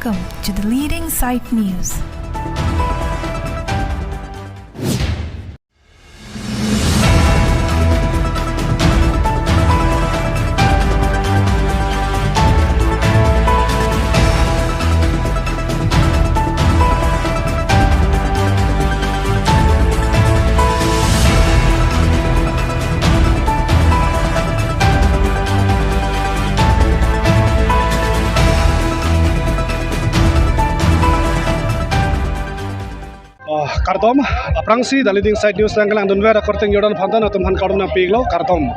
Welcome to the Leading Sight News. Kartom aprangsi the Leading Sight News langlang dunwera korteng yodan phantan atum han kadona piglo kartom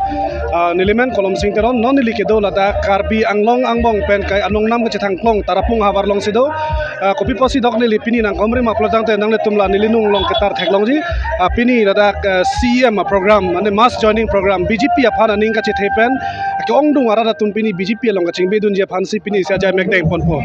nilimen kolom singteron non nilikedo lada karbi anglong angbong pen kai anong nam ke thangklong tarapung hawarlong sido kopi posi dokni lipini nang komri maplodang te nang tumla nilinung long ketar theklong ji pini lada CM program mane mass joining program BJP aphana ning ka che thepen ke ongdung ara tum pini BJP long ka chingbe dun je phansi pini sia jai mekdeng ponpo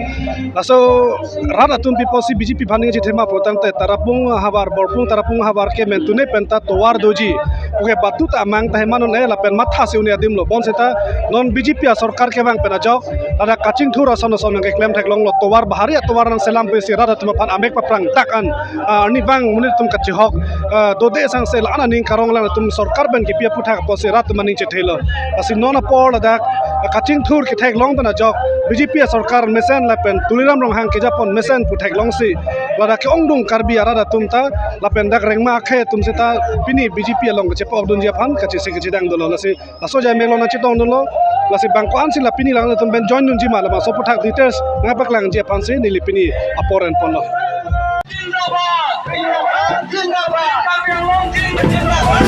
laso rada tum pi posi BJP phaning che thema potang te tarapung habar borpung tarapung habar ke mentune penta towar doji oke batut amang tahemanon e lapen matha seuni adim lo bon seta non BJP sarkar ke bang pena jok ada kaching thura sono sono ke klem theklong lo towar bahari towar nan selam pe sira tum pan amek paprang takan ni bang munir tum kachi hok dode sang sel ana ning karong lang tum sarkar ben ke pia putha ko sira tum ning che thelo asi non apol ada kaching thur ke theklong pena jok BJP sarkar mesen lapen tuliram rong hang ke japon mesen putheklong si lada ke ongdung karbi ara tum ta lapen dak rengma khe tum seta pini BJP long che pok dun japan ka che se ke dang dolo lasi laso jai melong na chitong dolo lasi bangko an sila pini lang tum ben join dun jima la so puthak details ngapak lang japan se ni lipini aporen ponlo जिंदाबाद जिंदाबाद कांग्रेस जिंदाबाद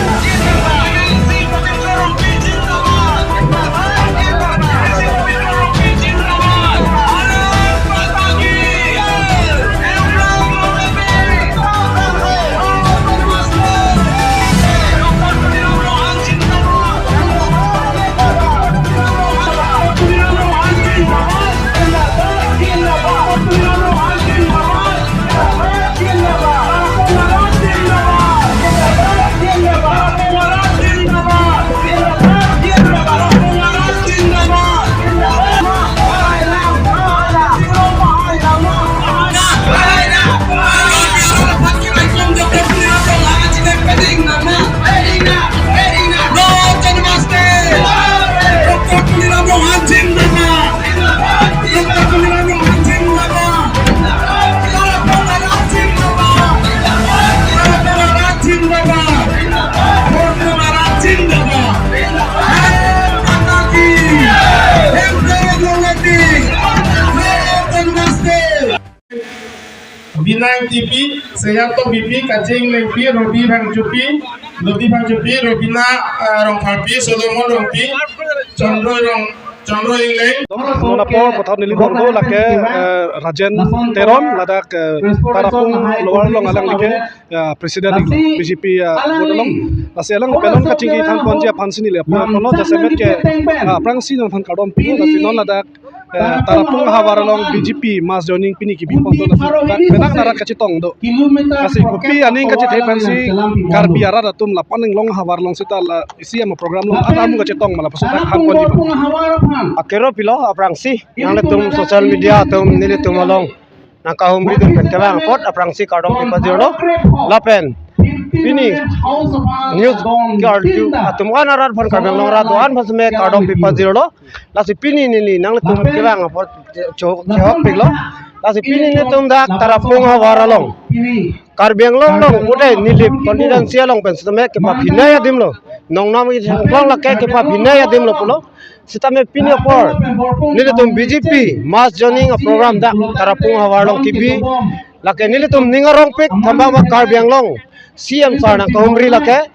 Binang TV, Seyato BP, Kajing Lengpi, Robi Bangjupi, Robina Rongkapi, Solomon Rongpi, Chandro Ingleng. Nona po pothon nili bongo lake Rajen Teron ladak tarapung luar long alang like presiden BJP bodolong aselang pelon kachingi than ponja phansini le pono jasemet ke aprangsi non than kadom pi non ladak tarapung hawaralong BJP mass joining pini ki bipondo benak nara kachitong do kasi kopi aning kachi thepansi karbi ara datum lapaning long hawarlong sita isiam program long anamu kachitong mala pasutak han poni akero pilo aprangsi yang letum social media tum nili tumalong nakahum bidun petkabang pot aprangsi kadong pipajiro lapen pini news gardu atumkan arar phon kabang nora doan phasme kadong pipajiro lasi pini nili nang letum kebang pot chok pilo lasi pini ni tum dak tarapung hawaralong karbeng long ude nilip confidential long pensame ke pa pinaya dimlo nong nam long lake ke pa pinaya dimlo pulo sitame pini por nile tum BJP mass joining program dak tarapung hawaralong kibi lake nile tum ningarong pik thamba ma karbeng long CM sarna kahumri lake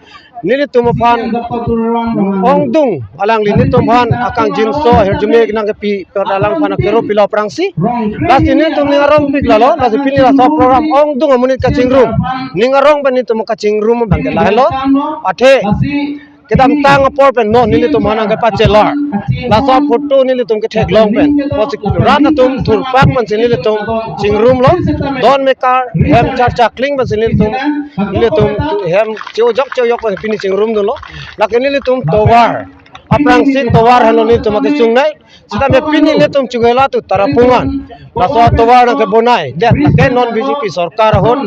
nili tumaphan ongdung alang lini tumhan akang jinso herjume nang pi padalang phana kero pilo prangsi last ini tum ningarong pik lalo last pini la so program ongdung amunit kaching room ningarong bani tum kaching room bangela hello athe kita tang por pen no nili tum hana ga pachelar la so photo nili tum ke thek long pen posik rana tum thur pak man nili tum ching room lo don me car hem char chakling man nili tum hem cheu yok pin ching room do lo la ke nili tum towar aprangsi towar hanoni tumate sungai sita me pini le tum chugela tu tarapungan laso towar na ke bonai det ke non BJP sarkar hon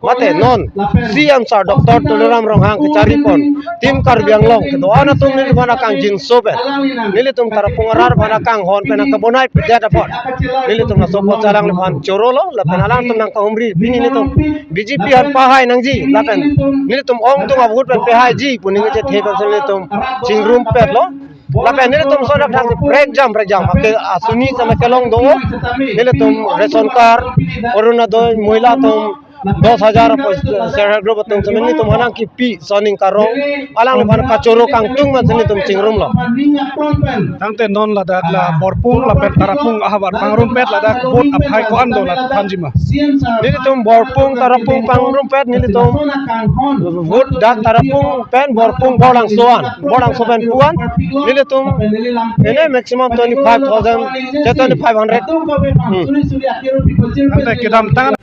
mate non CM sa Dr. Toleram Ronghang ke caripon tim Karbi Anglong ke doana tum ni bana kang jin sobe nili tum tarapungarar bana kang hon pena ke bonai pedet apot nili tum na sopo calang le ban corolo la penalang tum nang kahumri bini ni tum BJP har pahai nang ji la pen nili tum ong tum abut pen pahai ji puning je the pen nili tum chingrum pet lo la pen nili tum sodak thang break jam ke asuni sama kelong do nili tum ration card corona do mohila tum 10,000 share group tum semeni tum hanang ki pi soning karong alang ban kacoro kang tung man seni tum chingrum lo tangte non ladak la borpung la pet tarapung ahawar pangrumpet ladak bot aphai ko ando la panjima nili tum borpung tarapung pangrumpet nili tum bot dak tarapung pen borpung bodang soban puan nili tum ene maximum 25,000 to 2500 tangte kidam tangan